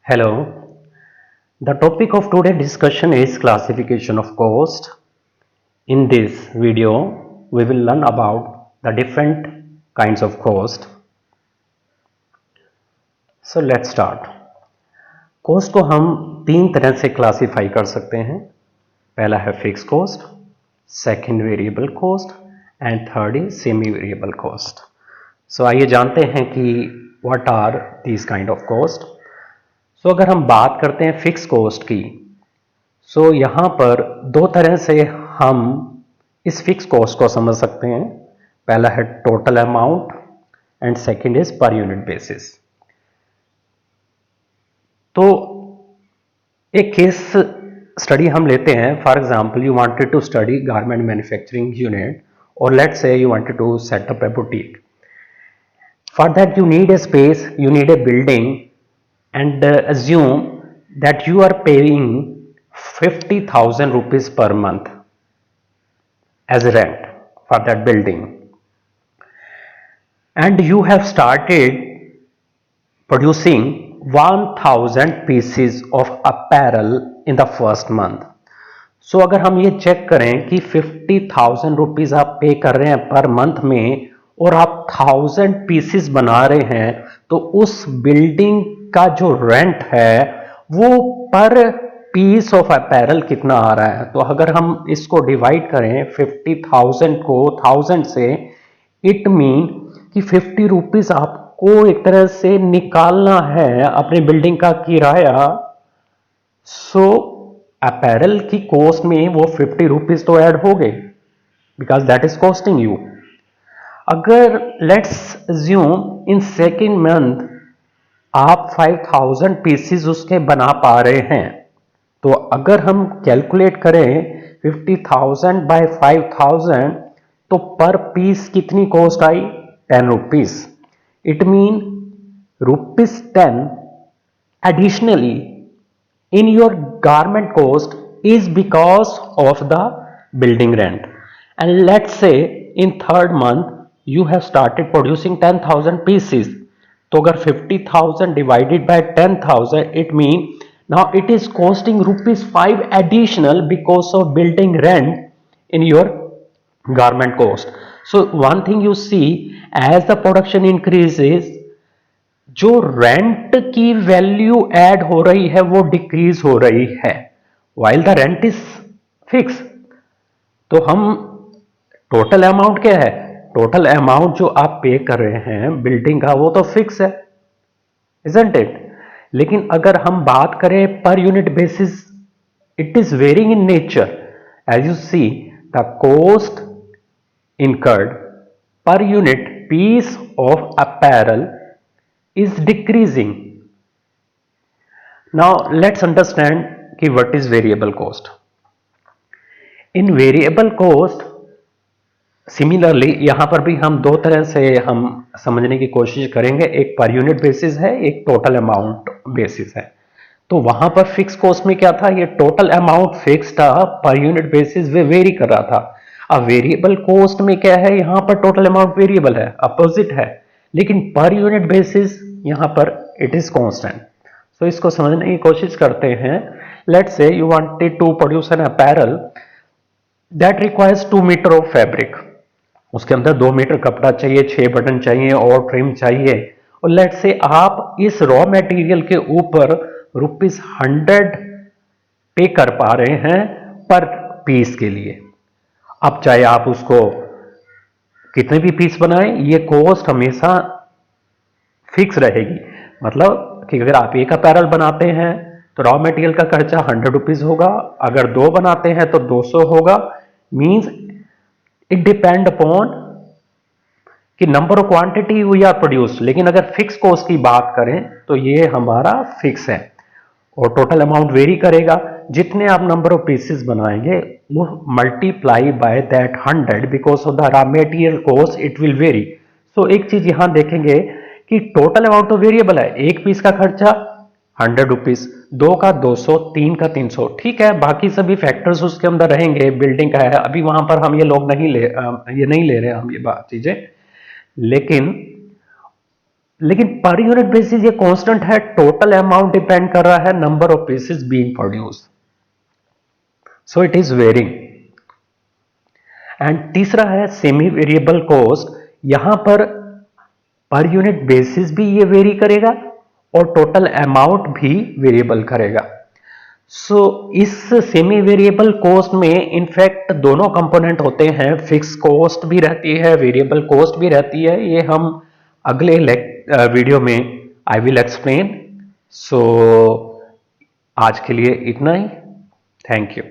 Hello. The topic of today's discussion is classification of cost. In this video, we will learn about the different kinds of cost. So let's start. Cost को हम तीन तरह से classify कर सकते हैं. पहला है fix cost, second variable cost and third is semi variable cost. So आइए जानते हैं कि what are these kind of cost. So अगर हम बात करते हैं फिक्स कॉस्ट की, सो यहाँ पर दो तरह से हम इस फिक्स कॉस्ट को समझ सकते हैं. पहला है total amount and second is per unit basis. तो एक केस स्टडी हम लेते हैं. For example, you wanted to study garment manufacturing unit और let's say you wanted to set up a boutique. For that you need a space, you need a building, and assume that you are paying 50,000 rupees per month as rent for that building, and you have started producing 1000 pieces of apparel in the first month. So अगर हम ये check करें कि 50,000 rupees आप पे कर रहे हैं पर मंथ में और आप 1000 पीसेस बना रहे हैं, तो उस बिल्डिंग का जो रेंट है वो पर पीस ऑफ अपैरल कितना आ रहा है. तो अगर हम इसको डिवाइड करें 50,000 को 1000 से, इट मीन कि 50 रुपीज आपको एक तरह से निकालना है अपने बिल्डिंग का किराया. सो अपैरल की कॉस्ट में वो 50 रुपीज तो ऐड हो गए because that is costing you. अगर let's assume in second month आप 5000 पीसेस उसके बना पा रहे हैं, तो अगर हम कैलकुलेट करें 50,000 बाय 5000, तो पर पीस कितनी cost I? 10 rupees. It mean ₹10 additionally in your garment cost is because of the building rent. And let's say in third month you have started producing 10,000 pieces. तो अगर 50,000 divided by 10,000, it means now it is costing ₹5 additional because of building rent in your garment cost. So one thing you see, as the production increases, जो rent की value add हो रही है वो decrease हो रही है while the rent is fix. तो हम टोटल अमाउंट क्या है? टोटल अमाउंट जो आप पे कर रहे हैं बिल्डिंग का वो तो फिक्स है, इजंट इट? लेकिन अगर हम बात करें per unit basis, it is varying in nature. As you see, the cost incurred per unit piece of apparel is decreasing. Now let's understand कि what is variable cost. In variable cost similarly यहां पर भी हम दो तरह से हम समझने की कोशिश करेंगे. एक पर यूनिट बेसिस है, एक टोटल अमाउंट बेसिस है. तो वहां पर फिक्स कॉस्ट में क्या था? ये टोटल अमाउंट फिक्स था, पर यूनिट बेसिस वे वेरी कर रहा था. अब वेरिएबल कॉस्ट में क्या है? यहां पर टोटल अमाउंट वेरिएबल है, अपोजिट है, लेकिन पर यूनिट बेसिस यहां पर इट इज कांस्टेंट. सो इसको समझने की कोशिश करते हैं. Let's say you wanted to produce an apparel that requires 2 metre of fabric. उसके अंदर 2 मीटर कपड़ा चाहिए, 6 बटन चाहिए और ट्रिम चाहिए. और लेट्स से आप इस रॉ मटेरियल के ऊपर ₹100 पे कर पा रहे हैं पर पीस के लिए. अब चाहे आप उसको कितने भी पीस बनाएं, ये कॉस्ट हमेशा फिक्स रहेगी. मतलब कि अगर आप एक अपैरल बनाते हैं तो रॉ मटेरियल का खर्चा 100 रुपीज होगा, अगर 2 बनाते हैं तो 200 होगा. मींस इट डिपेंड अपॉन कि number of quantity we are produce. लेकिन अगर फिक्स कॉस्ट की बात करें तो ये हमारा फिक्स है और टोटल अमाउंट वेरी करेगा. जितने आप नंबर ऑफ पीसेस बनाएंगे वो multiply by that 100 because of the raw material cost it will vary. So एक चीज यहां देखेंगे कि टोटल अमाउंट तो वेरिएबल है. एक पीस का खर्चा 100 रुपीज, 2 का 200, 3 का 300, ठीक है. बाकी सभी फैक्टर्स उसके अंदर रहेंगे, बिल्डिंग का है. अभी वहां पर हम ये लोग ये नहीं ले रहे हम ये बात चीजें. लेकिन लेकिन पर यूनिट बेसिस ये कांस्टेंट है, टोटल अमाउंट डिपेंड कर रहा है number of pieces being produce, so it is varying. And तीसरा है सेमी वेरिएबल कॉस्ट, यहां पर यूनिट बेसिस भी ये वेरी करेगा और टोटल अमाउंट भी वेरिएबल करेगा। सो इस सेमी वेरिएबल कॉस्ट में इनफैक्ट दोनों कंपोनेंट होते हैं, फिक्स कॉस्ट भी रहती है, वेरिएबल कॉस्ट भी रहती है। ये हम अगले वीडियो में आई विल एक्सप्लेन। सो आज के लिए इतना ही, थैंक यू।